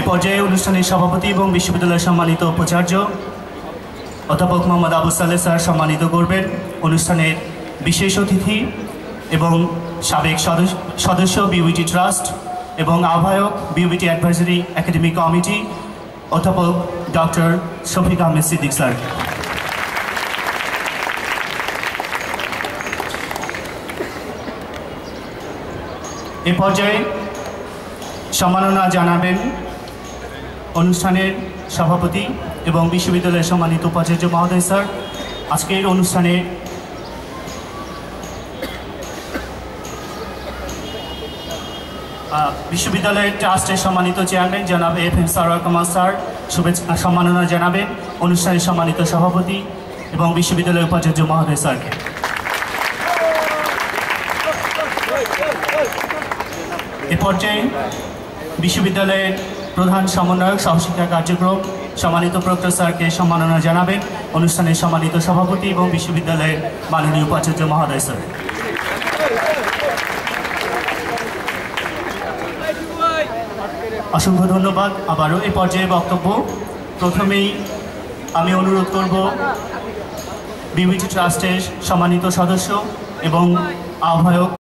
এ পর্যায়ে অনুষ্ঠানের সভাপতি এবং বিশ্ববিদ্যালয়ের সম্মানিত উপাচার্য অধ্যাপক মোহাম্মদ আবু সালেহ স্যার সম্মানিত করবেন। অনুষ্ঠানের বিশেষ অতিথি এবং সাবেক সদস্য বিউবিটি ট্রাস্ট এবং আহ্বায়ক বিউবিটি অ্যাডভাইজারি একাডেমিক কমিটি অধ্যাপক ডক্টর শফিক আহমেদ সিদ্দিক স্যার। এ পর্যায়ে সম্মাননা জানাবেন অনুষ্ঠানের সভাপতি এবং বিশ্ববিদ্যালয়ের সম্মানিত উপাচার্য মহোদয় স্যার। আজকের অনুষ্ঠানে বিশ্ববিদ্যালয়ের ট্রাস্টের সম্মানিত চেয়ারম্যান জনাব এফএম সারোয়ার কামাল স্যার শুভেচ্ছা সম্মাননা জানাবেন অনুষ্ঠানের সম্মানিত সভাপতি এবং বিশ্ববিদ্যালয়ের উপাচার্য মহোদয় স্যারকে। এ পর্যায়ে বিশ্ববিদ্যালয়ের প্রধান সমন্বয়ক সহশিক্ষা কার্যক্রম সম্মানিত প্রক্টর স্যারকে সম্মাননা জানাবেন অনুষ্ঠানের সম্মানিত সভাপতি এবং বিশ্ববিদ্যালয়ের মাননীয় উপাচার্য মহোদয় স্যার। অসংখ্য ধন্যবাদ। আবারও এই পর্যায়ে বক্তব্য প্রথমেই আমি অনুরোধ করব বিউবিটি ট্রাস্টের সম্মানিত সদস্য এবং আহ্বায়ক